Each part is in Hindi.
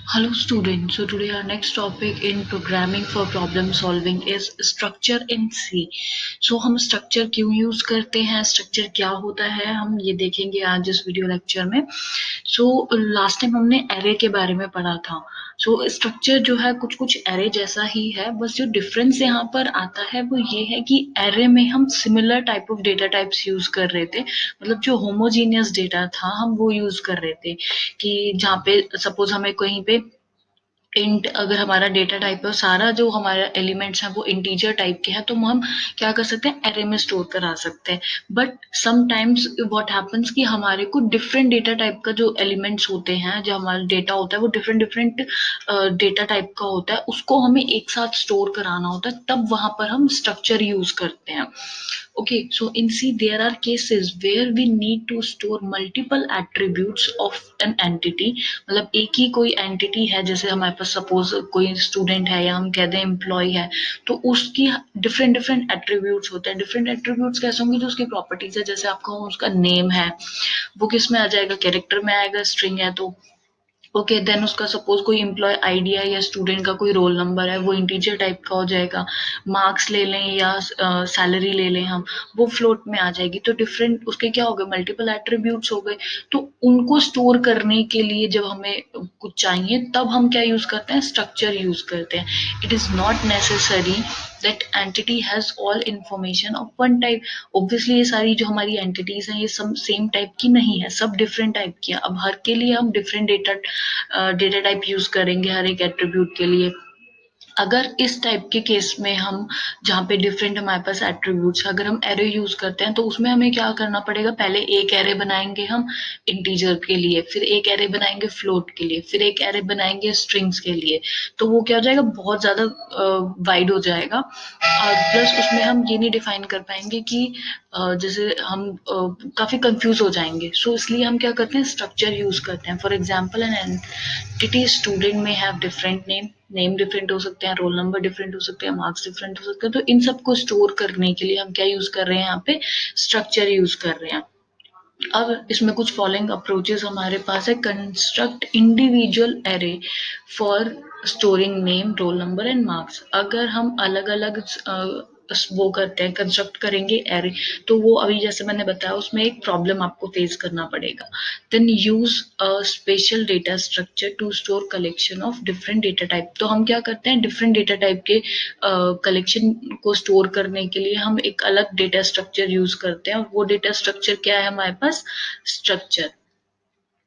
Hello students, so today our next topic in programming for problem solving is structure in C. So हम structure क्यों use करते हैं, structure क्या होता है, हम ये देखेंगे आज इस वीडियो लेक्चर में. So लास्ट टाइम हमने array के बारे में पढ़ा था. So structure जो है कुछ कुछ array जैसा ही है, बस जो difference यहाँ पर आता है वो ये है कि array में हम similar type of data types use कर रहे थे. मतलब जो homogeneous data था हम वो use कर रहे थे कि जहाँ पे सपोज हमें कहीं पे इंट अगर हमारा डेटा टाइप है, सारा जो हमारा एलिमेंट्स है वो इंटीजर टाइप के हैं, तो हम क्या कर सकते हैं, एरे में स्टोर करा सकते हैं. बट समटाइम्स व्हाट हैपेंस कि हमारे को डिफरेंट डेटा टाइप का जो एलिमेंट्स होते हैं, जो हमारा डेटा होता है वो डिफरेंट डिफरेंट डेटा टाइप का होता है, उसको हमें एक साथ स्टोर कराना होता है, तब वहां पर हम स्ट्रक्चर यूज करते हैं. Okay, so in C there are cases where we need to store multiple attributes of an entity. मतलब एक ही कोई entity है, जैसे हमारे पास सपोज कोई स्टूडेंट है या हम कहते हैं एम्प्लॉय है, तो उसकी डिफरेंट डिफरेंट एट्रीब्यूट्स होते हैं. डिफरेंट एट्रीब्यूट्स कैसे होंगे, जो उसकी प्रॉपर्टीज है, जैसे आपका उसका नेम है वो किस में आ जाएगा, कैरेक्टर में आएगा, स्ट्रिंग है तो ओके. देन उसका सपोज कोई एम्प्लॉय आईडी है या स्टूडेंट का कोई रोल नंबर है, वो इंटीजर टाइप का हो जाएगा. मार्क्स ले लें या सैलरी ले लें हम, वो फ्लोट में आ जाएगी. तो डिफरेंट उसके क्या हो गए, मल्टीपल एट्रीब्यूट्स हो गए. तो उनको स्टोर करने के लिए जब हमें कुछ चाहिए तब हम क्या यूज करते हैं, स्ट्रक्चर यूज करते हैं. It is not necessary that entity has all information of one type. Obviously ये सारी जो हमारी एंटिटीज हैं ये सब सेम टाइप की नहीं है, सब डिफरेंट टाइप की है. अब हर के लिए हम डिफरेंट डेटा टाइप यूज करेंगे हर एक एट्रीब्यूट के लिए. अगर इस टाइप के केस में हम, जहाँ पे डिफरेंट हमारे पास एट्रीब्यूट्स, अगर हम एरे यूज करते हैं तो उसमें हमें क्या करना पड़ेगा, पहले एक एरे बनाएंगे हम इंटीजर के लिए, फिर एक एरे बनाएंगे फ्लोट के लिए, फिर एक एरे बनाएंगे स्ट्रिंग्स के लिए. तो वो क्या हो जाएगा, बहुत ज्यादा वाइड हो जाएगा. और प्लस उसमें हम ये नहीं डिफाइन कर पाएंगे कि जैसे हम काफी कंफ्यूज हो जाएंगे. सो इसलिए हम क्या करते हैं, स्ट्रक्चर यूज करते हैं. For example an entity student में हैव डिफरेंट नेम डिफरेंट हो सकते हैं, रोल नंबर डिफरेंट हो सकते हैं, मार्क्स डिफरेंट हो सकते हैं. तो इन सबको स्टोर करने के लिए हम क्या यूज कर रहे हैं, यहाँ पे स्ट्रक्चर यूज कर रहे हैं. अब इसमें कुछ फॉलोइंग अप्रोचेस हमारे पास है. Construct individual array for storing name, roll number and marks. अगर हम अलग अलग वो करते हैं, कंस्ट्रक्ट करेंगे एरे, तो वो अभी जैसे मैंने बताया उसमें एक प्रॉब्लम आपको फेस करना पड़ेगा. Then use a special data structure to store collection of different data type. तो हम क्या करते हैं, डिफरेंट डेटा टाइप के कलेक्शन को स्टोर करने के लिए हम एक अलग डेटा स्ट्रक्चर यूज करते हैं. और वो डेटा स्ट्रक्चर क्या है हमारे पास, structure.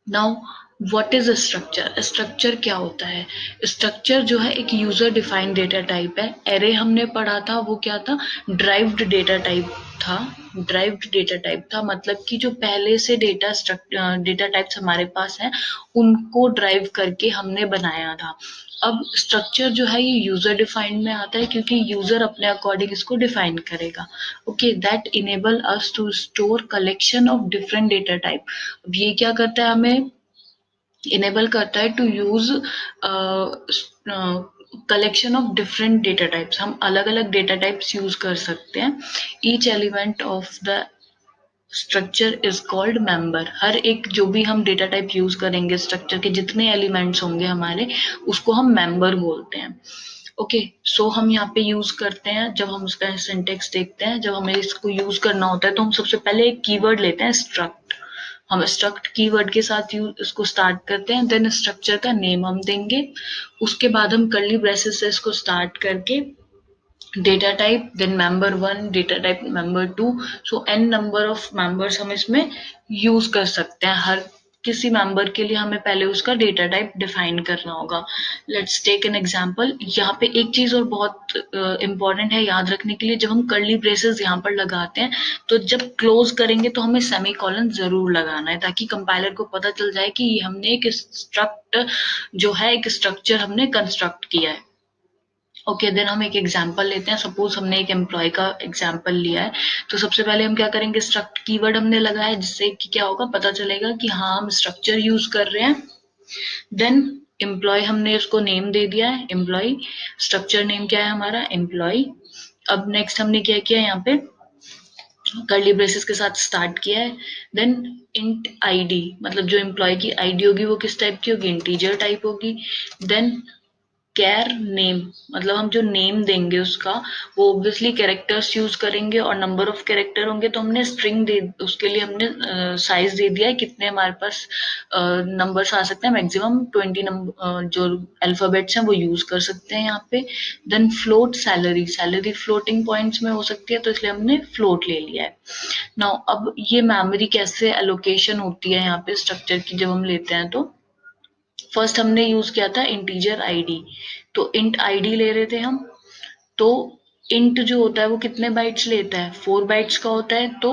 Now what is a structure, structure क्या होता है. स्ट्रक्चर जो है एक यूजर डिफाइंड डेटा टाइप है. एरे हमने पढ़ा था वो क्या था, ड्राइव्ड डेटा टाइप था. ड्राइव्ड डेटा टाइप था मतलब कि जो पहले से डेटा टाइप्स हमारे पास हैं उनको ड्राइव करके हमने बनाया था. अब स्ट्रक्चर जो है ये यूजर डिफाइंड में आता है क्योंकि यूजर अपने अकॉर्डिंग इसको डिफाइन करेगा. Okay, that enable us to store collection of different data type. अब ये क्या करता है, हमें इनेबल करता है to use collection of different data types. हम अलग अलग डेटा टाइप्स यूज कर सकते हैं. Each element of the structure is called member. हर एक जो भी हम डेटा टाइप यूज करेंगे, स्ट्रक्चर के जितने एलिमेंट्स होंगे हमारे, उसको हम मेंबर बोलते हैं. ओके, सो हम यहाँ पे यूज करते हैं, जब हम उसका सिंटेक्स देखते हैं, जब हमें इसको यूज करना होता है तो हम सबसे पहले एक कीवर्ड लेते हैं, स्ट्रक्ट. हम स्ट्रक्ट कीवर्ड के साथ इसको स्टार्ट करते हैं. देन स्ट्रक्चर का नेम हम देंगे. उसके बाद हम कर्ली ब्रेसेस से इसको स्टार्ट करके data type, then member one, data type member two. So N number of members हम इसमें यूज कर सकते हैं. हर किसी मेंबर के लिए हमें पहले उसका डेटा टाइप डिफाइन करना होगा. Let's take an example. यहाँ पे एक चीज और बहुत इंपॉर्टेंट है याद रखने के लिए, जब हम कर्ली ब्रेसेस यहाँ पर लगाते हैं तो जब क्लोज करेंगे तो हमें सेमी कॉलन जरूर लगाना है, ताकि कंपाइलर को पता चल जाए कि ये हमने एक स्ट्रक्ट जो है, एक स्ट्रक्चर हमने कंस्ट्रक्ट किया है. ओके, देन हम एक एग्जांपल लेते हैं. सपोज हमने एक एम्प्लॉय का एग्जांपल लिया है, तो सबसे पहले हम क्या करेंगे, स्ट्रक्ट कीवर्ड हमने लगाया है, जिससे कि क्या होगा, पता चलेगा कि हाँ हम स्ट्रक्चर यूज कर रहे हैं. देन एम्प्लॉय हमने उसको नेम दे दिया है, एम्प्लॉय. स्ट्रक्चर नेम क्या है हमारा, एम्प्लॉय. अब नेक्स्ट हमने क्या किया यहाँ पे, कर्ली ब्रेसेस के साथ स्टार्ट किया है। देन इंट आईडी, मतलब जो एम्प्लॉय की आईडी होगी वो किस टाइप की होगी, इंटीजर टाइप होगी। देन कैर नेम, मतलब हम जो नेम देंगे उसका वो ऑब्वियसली कैरेक्टर्स यूज करेंगे, और नंबर ऑफ कैरेक्टर होंगे तो हमने स्ट्रिंग दे, उसके लिए हमने साइज दे दिया है कितने हमारे पास नंबर्स आ सकते हैं, मैक्सिमम 20 नंबर जो अल्फाबेट्स हैं वो यूज कर सकते हैं यहाँ पे। Then float salary, salary floating points में हो सकती है तो इसलिए हमने फ्लोट ले लिया है। नाउ अब ये मेमोरी कैसे एलोकेशन होती है यहाँ पे स्ट्रक्चर की जब हम लेते हैं, तो फर्स्ट हमने यूज किया था इंटीजर आईडी, तो इंट आईडी ले रहे थे हम। तो इंट जो होता है वो कितने बाइट्स लेता है, 4 बाइट्स का होता है। तो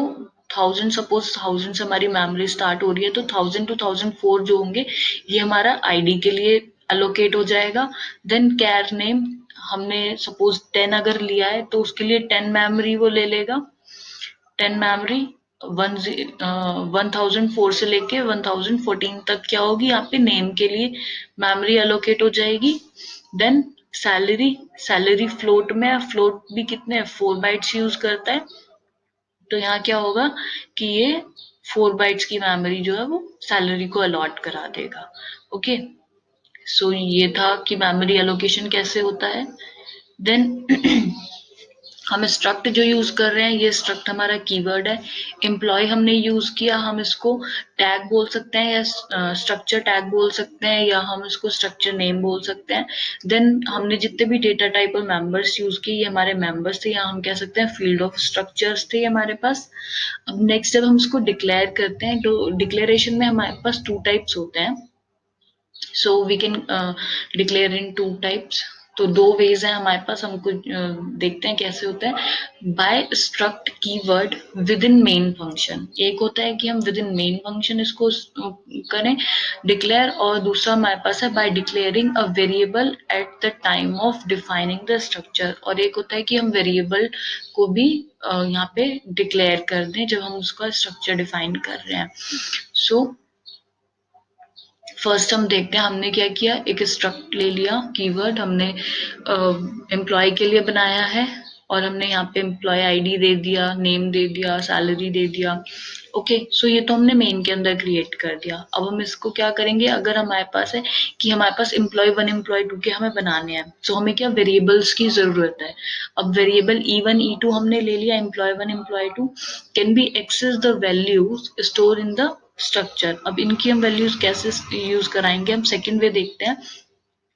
1000, सपोज 1000 से हमारी मेमोरी स्टार्ट हो रही है, तो 1000 टू 1004 जो होंगे ये हमारा आईडी के लिए अलोकेट हो जाएगा। देन कैर नेम, हमने सपोज 10 अगर लिया है तो उसके लिए 10 मेमोरी वो ले लेगा। 10 मेमोरी 1004 से लेके 1014 तक क्या होगी यहाँ पे नेम के लिए मेमोरी एलोकेट हो जाएगी। देन सैलरी, सैलरी फ्लोट में है, फ्लोट भी कितने 4 बाइट्स यूज करता है, तो यहाँ क्या होगा कि ये 4 बाइट्स की मेमोरी जो है वो सैलरी को अलॉट करा देगा। ओके, सो ये था कि मेमोरी एलोकेशन कैसे होता है। देन हम स्ट्रक्ट जो यूज कर रहे हैं, ये स्ट्रक्ट हमारा कीवर्ड है। एम्प्लॉय हमने यूज किया, हम इसको टैग बोल सकते हैं या स्ट्रक्चर टैग बोल सकते हैं, या हम इसको स्ट्रक्चर नेम बोल सकते हैं। देन हमने जितने भी डेटा टाइप और मेंबर्स यूज किए, ये हमारे मेंबर्स थे, या हम कह सकते हैं फील्ड ऑफ स्ट्रक्चर्स थे हमारे पास। अब नेक्स्ट जब हम इसको डिक्लेयर करते हैं, तो डिक्लेरेशन में हमारे पास 2 टाइप्स होते हैं। So we can declare in 2 types, तो 2 वेज है हमारे पास, हमको देखते हैं कैसे होता है। By struct keyword with in main function, एक होता है कि हम विद इन मेन फंक्शन इसको करें डिक्लेयर, और दूसरा हमारे पास है by declaring a variable at the time of defining the structure, और एक होता है कि हम वेरिएबल को भी यहाँ पे डिक्लेयर कर दें जब हम उसका स्ट्रक्चर डिफाइन कर रहे हैं। सो फर्स्ट हम देखते हैं हमने क्या किया, एक स्ट्रक्ट ले लिया, कीवर्ड हमने एम्प्लॉय के लिए बनाया है, और हमने यहाँ पे एम्प्लॉय आईडी दे दिया, नेम दे दिया, सैलरी दे दिया। ओके, सो ये तो हमने मेन के अंदर क्रिएट कर दिया। अब हम इसको क्या करेंगे, अगर हमारे पास है कि हमारे पास एम्प्लॉय 1 एम्प्लॉय 2 के हमें बनाने हैं, तो हमें क्या वेरिएबल्स की जरूरत है। अब वेरिएबल E1 E2 हमने ले लिया, employee 1 employee 2 can be access the values store in the structure. अब इनकी हम वैल्यूज कैसे यूज कराएंगे, हम सेकंड वे देखते हैं।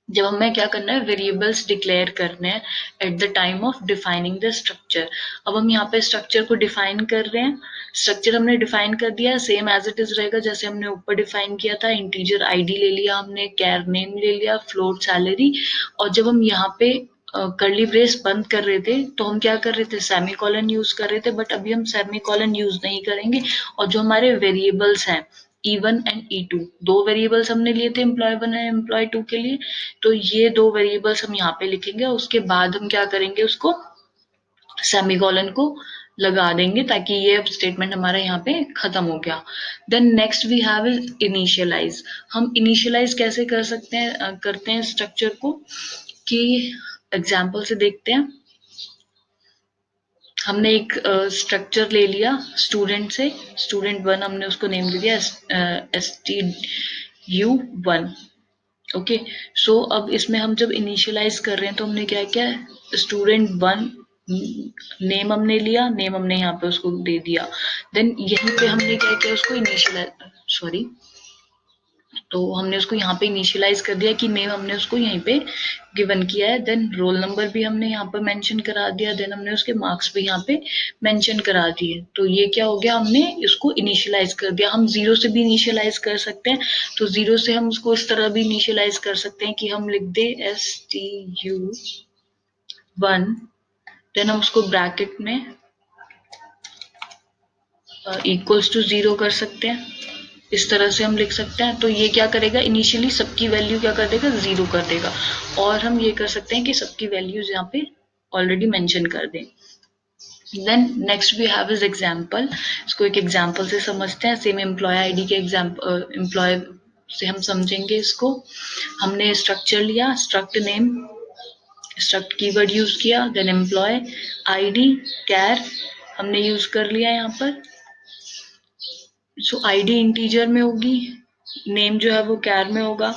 जब हमें क्या करना है, वेरिएबल्स डिक्लेयर करने हैं eight the time of defining the structure. अब हम यहाँ पे स्ट्रक्चर को डिफाइन कर रहे हैं, स्ट्रक्चर हमने डिफाइन कर दिया, सेम एज इट इज रहेगा जैसे हमने ऊपर डिफाइन किया था। इंटीजर आईडी ले लिया हमने, कैर नेम ले लिया, फ्लोट सैलरी, और जब हम यहाँ पे कर्ली ब्रेस बंद कर रहे थे तो हम क्या कर रहे थे, सेमी कॉलन यूज कर रहे थे, बट अभी हम सेमी कॉलन यूज नहीं करेंगे। और जो हमारे वेरिएबल्स हैं E1 एंड E2, 2 वेरिएबल्स हमने लिए थे एम्प्लॉय 1 एंड एम्प्लॉय 2 के लिए, तो ये 2 वेरिएबल्स हम यहाँ पे लिखेंगे, उसके बाद हम क्या करेंगे, उसको सेमीकोलन को लगा देंगे, ताकि ये अब स्टेटमेंट हमारा यहाँ पे खत्म हो गया। Then next we have is initialize. हम इनिशियलाइज कैसे कर सकते हैं, करते हैं स्ट्रक्चर को, कि एग्जाम्पल से देखते हैं। हमने एक स्ट्रक्चर ले लिया स्टूडेंट से, स्टूडेंट 1 हमने उसको नेम दे दिया STU1। ओके, सो अब इसमें हम जब इनिशियलाइज कर रहे हैं तो हमने क्या किया, स्टूडेंट 1 नेम हमने लिया, नेम हमने यहाँ पे उसको दे दिया। देन यहीं पे हमने क्या किया, उसको इनिशियलाइज, सॉरी, तो हमने उसको यहाँ पे इनिशियलाइज कर दिया कि नेम हमने उसको यहीं पे गिवन किया है। देन रोल नंबर भी हमने यहाँ पर मेंशन करा दिया, देन हमने उसके मार्क्स भी यहाँ पे मेंशन करा दिए। तो ये क्या हो गया, हमने इसको इनिशियलाइज कर दिया। हम 0 से भी इनिशियलाइज कर सकते हैं, तो 0 से हम उसको इस तरह भी इनिशियलाइज कर सकते हैं कि हम लिख दे STU1, देन हम उसको ब्रैकेट में इक्वल्स टू 0 कर सकते हैं, इस तरह से हम लिख सकते हैं। तो ये क्या करेगा, इनिशियली सबकी वैल्यू क्या कर देगा, 0 कर देगा। और हम ये कर सकते हैं कि सबकी वैल्यूज यहाँ पे ऑलरेडी मेंशन कर दें। Then next we have is example, इसको एक एग्जाम्पल से समझते हैं। सेम एम्प्लॉय आईडी के एग्जाम्पल एम्प्लॉय से हम समझेंगे इसको। हमने स्ट्रक्चर लिया, struct name, struct keyword use किया, देन एम्प्लॉय आईडी, कैर, हमने यूज कर लिया यहाँ पर। सो आईडी इंटीजर में होगी, नेम जो है वो कैर में होगा,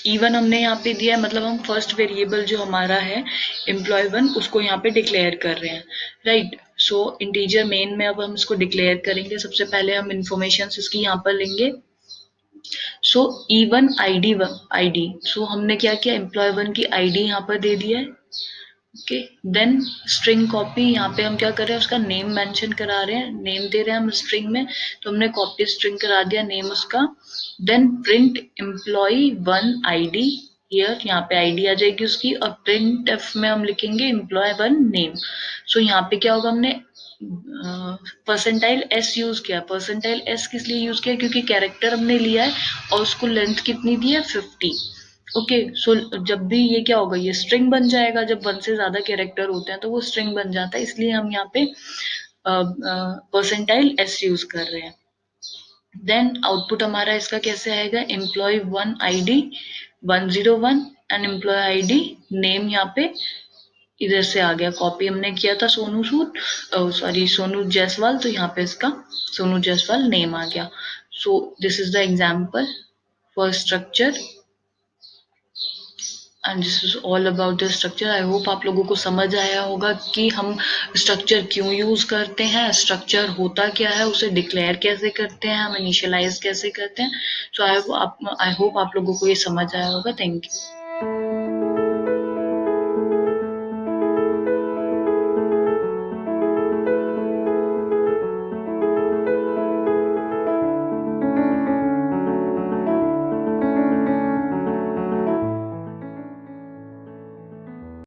इवन हमने यहाँ पे दिया है, मतलब हम फर्स्ट वेरिएबल जो हमारा है एम्प्लॉय 1 उसको यहाँ पे डिक्लेयर कर रहे हैं, राइट। सो इंटीजर मेन में अब हम इसको डिक्लेयर करेंगे। सबसे पहले हम इंफॉर्मेशन इसकी यहाँ पर लेंगे। सो E1 आईडी, सो हमने क्या किया, एम्प्लॉय 1 की आईडी यहाँ पर दे दिया है। ओके, देन स्ट्रिंग कॉपी, यहाँ पे हम क्या कर रहे हैं, उसका नेम मेंशन करा रहे हैं, नेम दे रहे हैं हम स्ट्रिंग में, तो हमने कॉपी स्ट्रिंग करा दिया नेम उसका। Then print employ 1 ID here, यहाँ पे आईडी आ जाएगी उसकी, और प्रिंट एफ में हम लिखेंगे एम्प्लॉय 1 नेम। सो यहाँ पे क्या होगा, हमने परसेंटाइल एस यूज किया। परसेंटाइल एस किस लिए यूज किया, क्योंकि कैरेक्टर हमने लिया है और उसको लेंथ कितनी दी है, 50। ओके, सो जब भी ये क्या होगा, ये स्ट्रिंग बन जाएगा, जब 1 से ज्यादा कैरेक्टर होते हैं तो वो स्ट्रिंग बन जाता है, इसलिए हम यहाँ पे परसेंटाइल एस यूज कर रहे हैं। देन आउटपुट हमारा इसका कैसे आएगा, employ 1 ID 101 and employ ID name, यहाँ पे इधर से आ गया, कॉपी हमने किया था सोनू सूद, सॉरी सोनू जायसवाल, तो यहाँ पे इसका सोनू जायसवाल नेम आ गया। So this is the example for structure and this is all about the structure. I hope आप लोगों को समझ आया होगा कि हम स्ट्रक्चर क्यों यूज करते हैं, स्ट्रक्चर होता क्या है, उसे डिक्लेयर कैसे करते हैं, हम इनिशियलाइज कैसे करते हैं। सो आई होप आप लोगों को ये समझ आया होगा। Thank you.